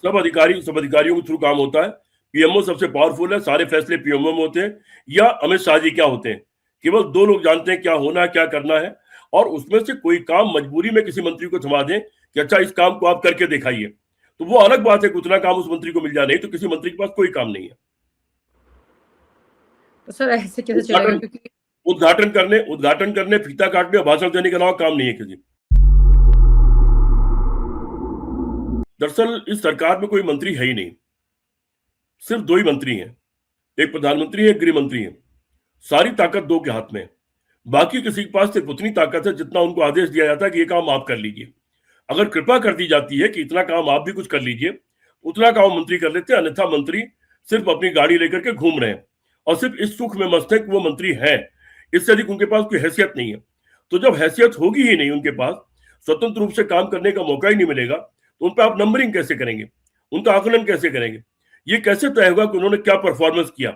सब अधिकारियों के थ्रू काम होता है। पीएमओ सबसे पावरफुल है, सारे फैसले पीएमओ में होते हैं, या अमित शाह जी क्या होते हैं। केवल दो लोग जानते हैं क्या होना है, क्या करना है, और उसमें से कोई काम मजबूरी में किसी मंत्री को थमा दें कि अच्छा इस काम को आप करके दिखाइए, तो वो अलग बात है कि उतना काम उस मंत्री को मिल जाए, नहीं तो किसी मंत्री के पास कोई काम नहीं है। तो सर ऐसे कैसे चलेगा, क्योंकि उद्घाटन करने, फीता काटने और भाषण देने के अलावा काम नहीं है किसी। दरअसल इस सरकार में कोई मंत्री है ही नहीं, सिर्फ दो ही मंत्री हैं, एक प्रधानमंत्री है, एक गृह मंत्री है। सारी ताकत दो के हाथ में है। बाकी किसी के पास सिर्फ उतनी ताकत है जितना उनको आदेश दिया जाता है कि ये काम आप कर लीजिए। अगर कृपा कर दी जाती है कि इतना काम आप भी कुछ कर लीजिए, उतना काम मंत्री कर लेते हैं, अन्यथा मंत्री सिर्फ अपनी गाड़ी लेकर के घूम रहे हैं और सिर्फ इस सुख में मस्त है कि वो मंत्री है। इससे अधिक उनके पास कोई हैसियत नहीं है। तो जब हैसियत होगी ही नहीं उनके पास, स्वतंत्र रूप से काम करने का मौका ही नहीं मिलेगा, तो उन पर आप नंबरिंग कैसे करेंगे, उनका आकलन कैसे करेंगे, ये कैसे तय होगा कि उन्होंने क्या परफॉर्मेंस किया,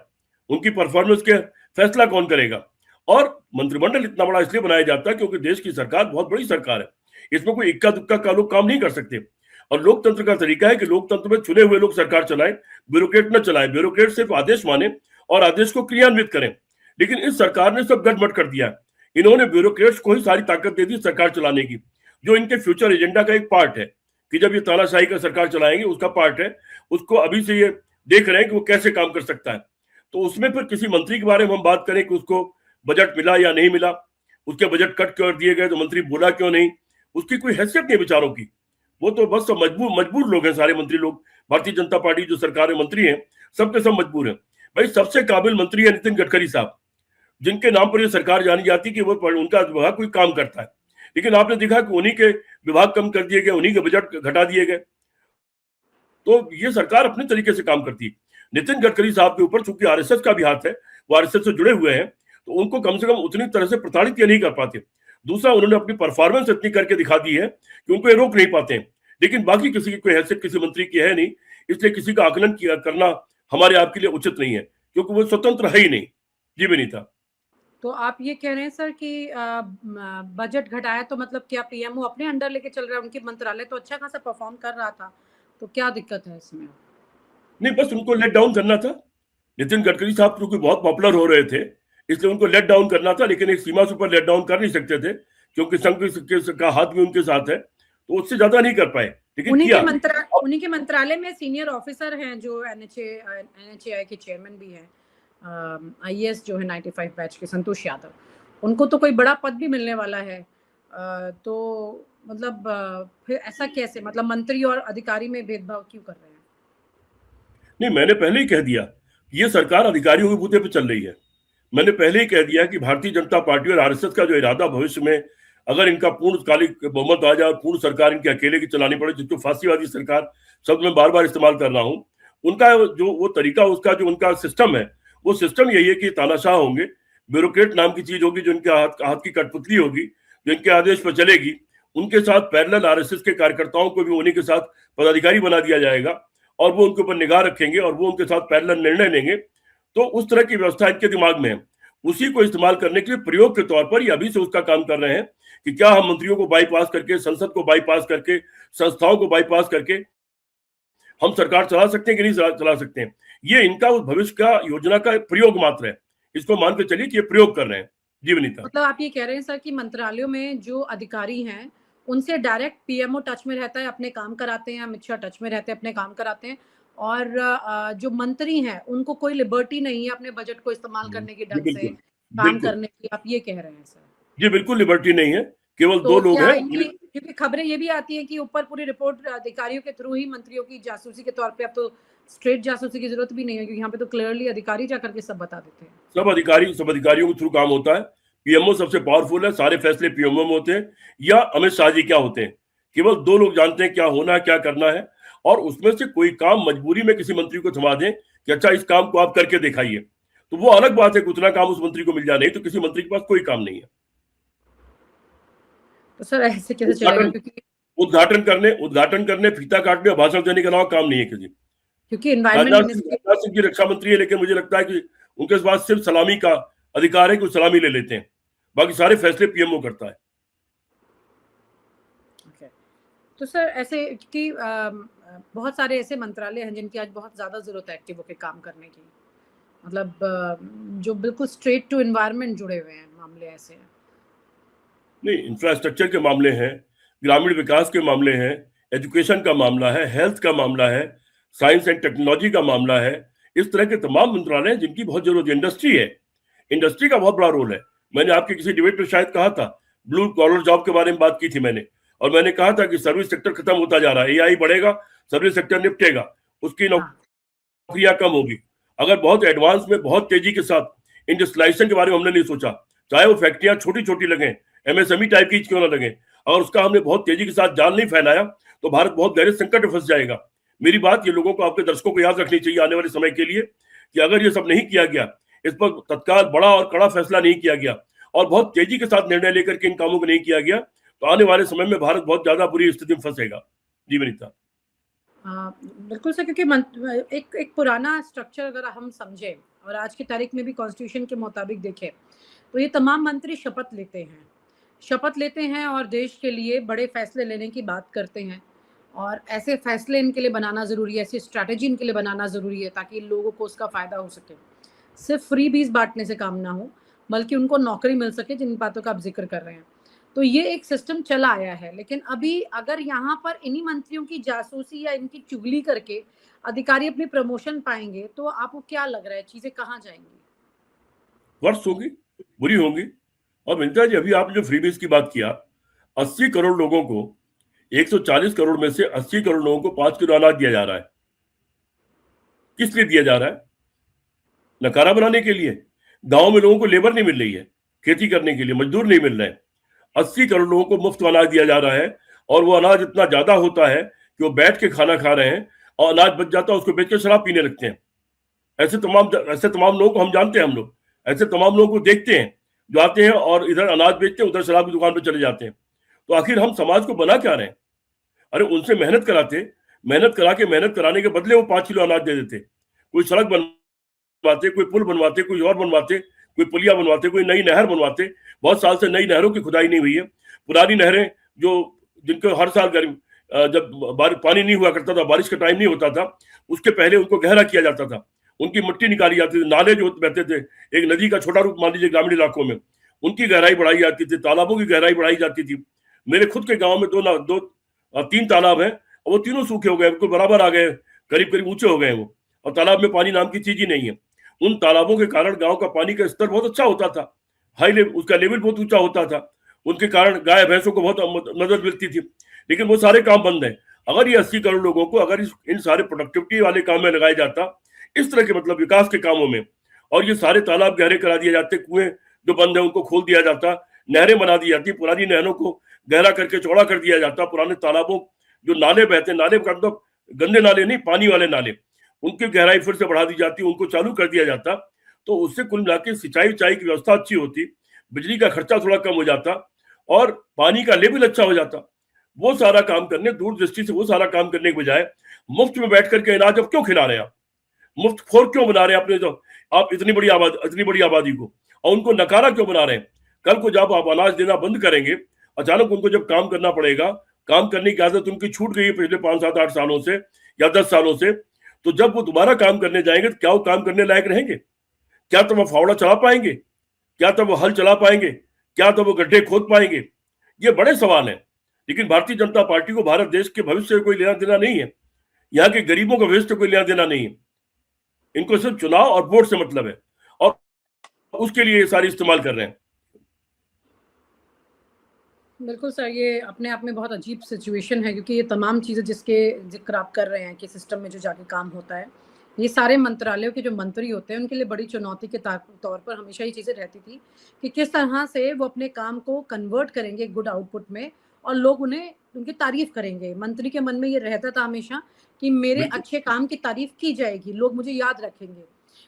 उनकी परफॉर्मेंस के फैसला कौन करेगा। और मंत्रिमंडल इतना बड़ा इसलिए बनाया जाता है क्योंकि देश की सरकार बहुत बड़ी सरकार है, इसमें कोई इक्का दुक्का का लोग काम नहीं कर सकते। और लोकतंत्र का तरीका है कि लोकतंत्र में चुने हुए लोग सरकार चलाएं, ब्यूरोक्रेट न चलाएं। ब्यूरोक्रेट सिर्फ आदेश माने और आदेश को क्रियान्वित करें। लेकिन इस सरकार ने सब गड़बड़ कर दिया। इन्होंने ब्यूरोक्रेट्स को ही सारी ताकत दे दी सरकार चलाने की, जो इनके फ्यूचर एजेंडा का एक पार्ट है कि जब ये तानाशाही का सरकार चलाएंगे उसका पार्ट है। उसको अभी से ये देख रहे हैं कि वो कैसे काम कर सकता है। तो उसमें फिर किसी मंत्री के बारे में हम बात करें कि उसको बजट मिला या नहीं मिला, उसके बजट कट कर दिए गए तो मंत्री बोला क्यों नहीं, उसकी कोई हैसियत नहीं बेचारों की। वो तो बस मजबूर लोग हैं सारे मंत्री लोग। भारतीय जनता पार्टी जो सरकार में मंत्री हैं सबके सब मजबूर हैं। भाई सबसे काबिल मंत्री है नितिन गडकरी साहब, जिनके नाम पर ये सरकार जानी जाती कि वो उनका विभाग कोई काम करता है। लेकिन आपने देखा कि उन्हीं के विभाग कम कर दिए गए, उन्हीं के बजट घटा दिए गए। तो ये सरकार अपने तरीके से काम करती है। नितिन गडकरी साहब के ऊपर चूंकि आरएसएस का भी हाथ है, वो आरएसएस से जुड़े हुए हैं, तो उनको कम से कम उतनी तरह से प्रताड़ित ये नहीं कर पाते। दूसरा, उन्होंने अपनी परफॉर्मेंस इतनी करके दिखा दी है कि उनको ये रोक नहीं पाते हैं। लेकिन बाकी किसी की कोई हैसियत किसी मंत्री की है नहीं, इसलिए किसी का आकलन करना हमारे आपके लिए उचित नहीं है, क्योंकि वो स्वतंत्र है ही नहीं। जी विनीता। तो आप ये कह रहे हैं सर कि बजट घटाया तो मतलब क्या पीएमओ अपने अंडर लेके चल रहा है? उनके मंत्रालय तो अच्छा खासा परफॉर्म कर रहा था, तो क्या दिक्कत है इसमें? नहीं, बस उनको लेट डाउन करना था। नितिन गडकरी साहब क्योंकि बहुत पॉपुलर हो रहे थे, इसलिए उनको लेट डाउन करना था। लेकिन एक सीमा से ऊपर लेट डाउन कर नहीं सकते थे, क्योंकि संघ का हाथ भी उनके साथ है, तो उससे ज्यादा नहीं कर पाए। लेकिन उन्हीं के मंत्रालय में सीनियर ऑफिसर हैं जो एनएचएआई के चेयरमैन भी हैं, आईएएस जो है 95 बैच के संतोष यादव, उनको तो कोई बड़ा पद भी मिलने वाला है। तो मतलब फिर ऐसा कैसे, मतलब मंत्री और अधिकारी में भेदभाव क्यों कर रहे हैं? नहीं, मैंने पहले ही कह दिया ये सरकार अधिकारियों के बूते पे चल रही है। मैंने पहले ही कह दिया कि भारतीय जनता पार्टी और आरएसएस का जो इरादा भविष्य में अगर इनका पूर्णकालिक बहुमत आ जाए और पूर्ण सरकार इनके अकेले की चलानी पड़े, जिसको फांसीवादी सरकार शब्द में बार बार इस्तेमाल कर रहा हूं, उनका जो वो तरीका, उसका जो उनका सिस्टम है, वो सिस्टम यही है कि तानाशाह होंगे, ब्यूरोक्रेट नाम की चीज होगी जो इनके हाथ की कठपुतली होगी, जो इनके आदेश पर चलेगी। उनके साथ पैरेलल आरएसएस के कार्यकर्ताओं को भी उन्हीं के साथ पदाधिकारी बना दिया जाएगा और वो उनके ऊपर निगाह रखेंगे और वो उनके साथ पैरेलल निर्णय लेंगे। तो उस तरह की व्यवस्था इनके दिमाग में है। उसी को इस्तेमाल करने के लिए प्रयोग के तौर पर ये अभी से उसका काम कर रहे हैं कि क्या हम मंत्रियों को बाईपास करके, संसद को बाईपास करके, संस्थाओं को बाईपास करके हम सरकार चला सकते हैं कि नहीं चला सकते हैं। ये इनका उस भविष्य का योजना का प्रयोग मात्र है। इसको मान के चलिए कि ये प्रयोग कर रहे हैं। जी विनीता। मतलब आप ये कह रहे हैं सर कि मंत्रालयों में जो अधिकारी हैं उनसे डायरेक्ट पीएमओ टच में रहता है, अपने काम कराते हैं, अमित शाह टच में रहते हैं, अपने काम कराते हैं, और जो मंत्री हैं उनको कोई लिबर्टी नहीं है अपने बजट को इस्तेमाल करने की, ढंग से काम करने की, आप ये कह रहे हैं सर? जी बिल्कुल लिबर्टी नहीं है, केवल तो दो लोग हैं। क्योंकि खबरें ये भी आती है कि ऊपर पूरी रिपोर्ट अधिकारियों के थ्रू ही मंत्रियों की जासूसी के तौर पे, अब तो स्ट्रेट जासूसी की जरूरत भी नहीं है, क्योंकि यहाँ पे तो क्लियरली अधिकारी जाकर के सब बता देते हैं। सब अधिकारियों के थ्रू काम होता है। पीएमओ सबसे पावरफुल है, सारे फैसले पीएमओ में होते हैं, या अमित शाह जी क्या होते हैं। केवल दो लोग जानते हैं क्या होना है, क्या करना है, और उसमें से कोई काम मजबूरी में किसी मंत्री को थमा दें कि अच्छा इस काम को आप करके दिखाइए, तो वो अलग बात है कि उतना काम उस मंत्री को मिल जाए, नहीं तो किसी मंत्री के पास कोई काम नहीं है। तो सर ऐसे कैसे चलेगा, क्योंकि उद्घाटन करने, फीता काटने और भाषण देने के अलावा काम नहीं है किसी। क्योंकि राजनाथ सिंह जी रक्षा मंत्री है, लेकिन मुझे लगता है कि उनके पास सिर्फ सलामी का अधिकार है कि वो सलामी ले लेते हैं, बाकी सारे फैसले पीएमओ करता है। तो सर ऐसे कि बहुत सारे ऐसे मंत्रालय हैं जिनकी आज बहुत ज़्यादा ज़रूरत है एक्टिव होकर काम करने की। मतलब जो बिल्कुल स्ट्रेट टू एनवायरनमेंट जुड़े हुए हैं, मामले ऐसे हैं। नहीं, इंफ्रास्ट्रक्चर के मामले हैं, ग्रामीण विकास के मामले हैं, एजुकेशन का मामला है, हेल्थ का मामला है, साइंस एंड टेक्नोलॉजी का मामला है। इस तरह के तमाम मंत्रालय हैं जिनकी बहुत जरूरत है। इंडस्ट्री है, इंडस्ट्री का बहुत बड़ा रोल है। मैंने आपके किसी डिबेट में शायद कहा था, ब्लू कॉलर जॉब के बारे में बात की थी मैंने, और मैंने कहा था कि सर्विस सेक्टर खत्म होता जा रहा है, एआई बढ़ेगा, सर्विस सेक्टर निपटेगा, उसकी हाँ, नौकरियां कम होगी। अगर बहुत एडवांस में बहुत तेजी के साथ इंडस्ट्रियलाइजेशन के बारे में हमने नहीं सोचा, चाहे वो फैक्ट्रियां छोटी छोटी लगे, एमएसएमई टाइप की क्यों ना लगे, अगर उसका हमने बहुत तेजी के साथ जाल नहीं फैलाया तो भारत बहुत गहरे संकट में फंस जाएगा। मेरी बात ये लोगों को, आपके दर्शकों को याद रखनी चाहिए आने वाले समय के लिए, कि अगर ये सब नहीं किया गया, इस पर तत्काल बड़ा और कड़ा फैसला नहीं किया गया और बहुत तेजी के साथ निर्णय लेकर के इन कामों को नहीं किया गया, तो आने वाले समय में भारत बहुत ज्यादा बुरी स्थिति में फंसेगा। जी विनीता। बिल्कुल सर, क्योंकि एक पुराना स्ट्रक्चर अगर हम समझें और आज की तारीख में भी कॉन्स्टिट्यूशन के मुताबिक देखें, तो ये तमाम मंत्री शपथ लेते हैं और देश के लिए बड़े फैसले लेने की बात करते हैं। और ऐसे फैसले इनके लिए बनाना ज़रूरी है, ऐसी स्ट्रैटेजी इनके लिए बनाना ज़रूरी है ताकि लोगों को उसका फ़ायदा हो सके। सिर्फ फ्री बीज बांटने से काम ना हो, बल्कि उनको नौकरी मिल सके, जिन बातों का आप जिक्र कर रहे हैं। तो ये एक सिस्टम चला आया है, लेकिन अभी अगर यहाँ पर इन्हीं मंत्रियों की जासूसी या इनकी चुगली करके अधिकारी अपनी प्रमोशन पाएंगे, तो आपको क्या लग रहा है चीजें कहाँ जाएंगी? वर्ष होगी, बुरी होंगी। और विनीता जी, अभी आपने जो फ्रीबीज की बात किया, 80 करोड़ लोगों को, 140 करोड़ में से 80 करोड़ लोगों को 5 किलो अनाज दिया जा रहा है। किस लिए दिया जा रहा है? नकारा बनाने के लिए। गांव में लोगों को लेबर नहीं मिल रही है, खेती करने के लिए मजदूर नहीं मिल रहे हैं। 80 करोड़ लोगों को मुफ्त अनाज दिया जा रहा है, और वो अनाज इतना ज्यादा होता है कि वो बैठ के खाना खा रहे हैं, और अनाज बच जाता है उसको बेच के शराब पीने लगते हैं। ऐसे तमाम लोगों को हम जानते हैं, हम लोग ऐसे तमाम लोगों को देखते हैं जो आते हैं और इधर अनाज बेचते हैं, उधर शराब की दुकान पर चले जाते हैं। तो आखिर हम समाज को बना क्या रहे हैं? अरे उनसे मेहनत कराते, मेहनत करा के मेहनत कराने के बदले वो 5 किलो अनाज दे देते। कोई सड़क बनवाते, कोई पुल बनवाते, कोई और बनवाते, कोई पुलिया बनवाते, कोई नई नहर बनवाते। बहुत साल से नई नहरों की खुदाई नहीं हुई है। पुरानी नहरें जो, जिनको हर साल गर्मी, जब पानी नहीं हुआ करता था, बारिश का टाइम नहीं होता था, उसके पहले उनको गहरा किया जाता था, उनकी मिट्टी निकाली जाती थी। नाले जो बहते थे, एक नदी का छोटा रूप मान लीजिए ग्रामीण इलाकों में, उनकी गहराई बढ़ाई जाती थी, तालाबों की गहराई बढ़ाई जाती थी। मेरे खुद के गांव में 3 तालाब हैं, और वो तीनों सूखे हो गए, बिल्कुल बराबर आ गए, करीब करीब ऊंचे हो गए वो, और तालाब में पानी नाम की चीज ही नहीं है। उन तालाबों के कारण गांव का पानी का स्तर बहुत अच्छा होता था, हाई लेवल, उसका लेवल बहुत ऊंचा होता था। उनके कारण गाय भैंसों को बहुत मदद मिलती थी। लेकिन वो सारे काम बंद है। अगर ये 80 करोड़ लोगों को अगर इन सारे प्रोडक्टिविटी वाले काम में लगाया जाता, इस तरह के मतलब विकास के कामों में, और ये सारे तालाब गहरे करा दिए जाते, कुएं जो बंद है उनको खोल दिया जाता, नहरें बना दी जाती, पुरानी नहरों को गहरा करके चौड़ा कर दिया जाता, पुराने तालाबों जो नाले बहते, नाले का मतलब गंदे नाले नहीं, पानी वाले नाले, उनकी गहराई फिर से बढ़ा दी जाती, उनको चालू कर दिया जाता। तो उससे कुल मिला के सिंचाई उचाई की व्यवस्था अच्छी होती, बिजली का खर्चा थोड़ा कम हो जाता, और पानी का लेवल अच्छा हो जाता। वो सारा काम करने, दूरदृष्टि से वो सारा काम करने के बजाय मुफ्त में बैठ करके अनाज अब क्यों खिला रहे हैं आप? मुफ्त खोर क्यों बना रहे हैं अपने, जो आप इतनी बड़ी आबादी को, और उनको नकारा क्यों बना रहे हैं? कल को जब आप अनाज देना बंद करेंगे, अचानक उनको जब काम करना पड़ेगा, काम करने की आदत उनकी छूट गई है पिछले 5, 7, 8 सालों से या 10 सालों से, तो जब वो दोबारा काम करने जाएंगे तो क्या वो काम करने लायक रहेंगे? क्या तब वो फावड़ा चला पाएंगे? क्या तब वो हल चला पाएंगे? क्या तब वो गड्ढे खोद पाएंगे? ये बड़े सवाल हैं। लेकिन भारतीय जनता पार्टी को भारत देश के भविष्य से कोई लेना देना नहीं है, यहाँ के गरीबों का भविष्य से कोई लेना देना नहीं है। इनको सिर्फ चुनाव और वोट से मतलब है, और उसके लिए ये सारी इस्तेमाल कर रहे हैं। बिल्कुल सर, ये अपने आप में बहुत अजीब सिचुएशन है, क्योंकि ये तमाम चीज़ें जिसके जिक्र आप कर रहे हैं कि सिस्टम में जो जाके काम होता है, ये सारे मंत्रालयों के जो मंत्री होते हैं उनके लिए बड़ी चुनौती के तौर पर हमेशा ये चीज़ें रहती थी कि किस तरह से वो अपने काम को कन्वर्ट करेंगे गुड आउटपुट में, और लोग उन्हें उनकी तारीफ करेंगे। मंत्री के मन में ये रहता था हमेशा कि मेरे बिल्कुल। अच्छे काम की तारीफ की जाएगी, लोग मुझे याद रखेंगे।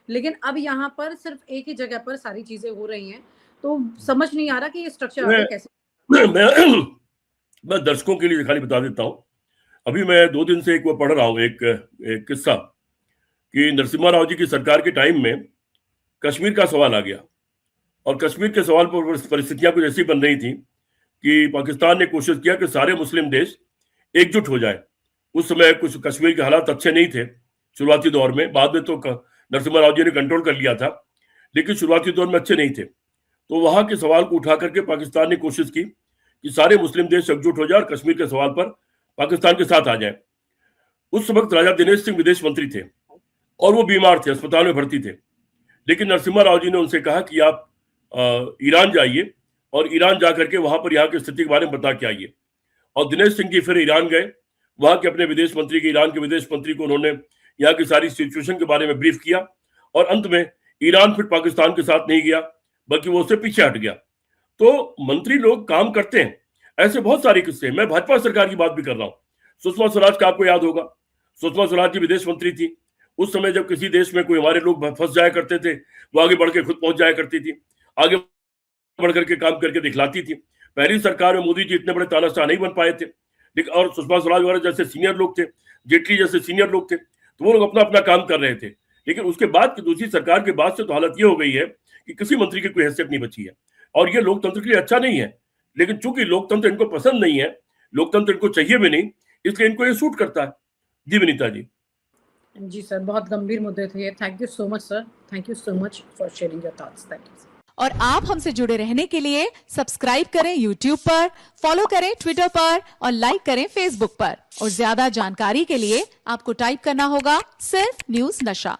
लेकिन अब यहाँ पर सिर्फ एक ही जगह पर सारी चीज़ें हो रही हैं, तो समझ नहीं आ रहा कि ये स्ट्रक्चर मैं आगे कैसे। मैं मैं दर्शकों के लिए खाली बता देता हूँ। अभी मैं 2 दिन से एक वो पढ़ रहा हूँ, एक किस्सा, कि नरसिम्हा राव जी की सरकार के टाइम में कश्मीर का सवाल आ गया, और कश्मीर के सवाल पर परिस्थितियां कुछ ऐसी बन रही थी कि पाकिस्तान ने कोशिश किया कि सारे मुस्लिम देश एकजुट हो जाए, उस समय कुछ कश्मीर के हालात अच्छे नहीं थे शुरुआती दौर में, बाद में तो नरसिम्हा राव जी ने कंट्रोल कर लिया था, लेकिन शुरुआती दौर में अच्छे नहीं थे। तो वहां के सवाल को उठा करके पाकिस्तान ने कोशिश की कि सारे मुस्लिम देश एकजुट हो जाए और कश्मीर के सवाल पर पाकिस्तान के साथ आ जाए। उस वक्त राजा दिनेश सिंह विदेश मंत्री थे और वो बीमार थे, अस्पताल में भर्ती थे, लेकिन नरसिम्हा राव जी ने उनसे कहा कि आप ईरान जाइए और ईरान जाकर के वहां पर यहाँ की स्थिति के बारे में बता के आइए। और दिनेश सिंह जी फिर ईरान गए, वहां के अपने विदेश मंत्री के, ईरान के विदेश मंत्री को उन्होंने यहाँ की सारी सिचुएशन के बारे में ब्रीफ किया और अंत में ईरान फिर पाकिस्तान के साथ नहीं गया, बल्कि वो उससे पीछे हट गया। तो मंत्री लोग काम करते हैं, ऐसे बहुत सारे किस्से। मैं भाजपा सरकार की बात भी कर रहा हूँ। सुषमा स्वराज का आपको याद होगा, सुषमा स्वराज जी विदेश मंत्री थी। उस समय जब किसी देश में कोई हमारे लोग फंस जाया करते थे, वो आगे बढ़ के खुद पहुंच जाया करती थी, आगे बढ़ करके काम करके दिखलाती थी। पहली सरकार में मोदी जी इतने बड़े तानाशाह नहीं बन पाए थे, लेकिन और सुषमा स्वराज वगैरह जैसे सीनियर लोग थे, जेटली जैसे सीनियर लोग थे, तो वो लोग अपना अपना काम कर रहे थे। लेकिन उसके बाद की दूसरी सरकार के बाद से तो हालत ये हो गई है कि किसी मंत्री की कोई हैसियत नहीं बची है, और ये लोकतंत्र के लिए अच्छा नहीं है। लेकिन चूंकि लोकतंत्र इनको पसंद नहीं है, लोकतंत्र इनको चाहिए भी नहीं, इसलिए इनको ये सूट करता है। जी विनीता जी। जी सर, बहुत गंभीर मुद्दे थे। Thank you so much sir, thank you so much for sharing your thoughts. Thank you. और आप हमसे जुड़े रहने के लिए सब्सक्राइब करें YouTube पर, फॉलो करें Twitter पर और लाइक करें Facebook पर। और ज्यादा जानकारी के लिए आपको टाइप करना होगा सिर्फ न्यूज नशा।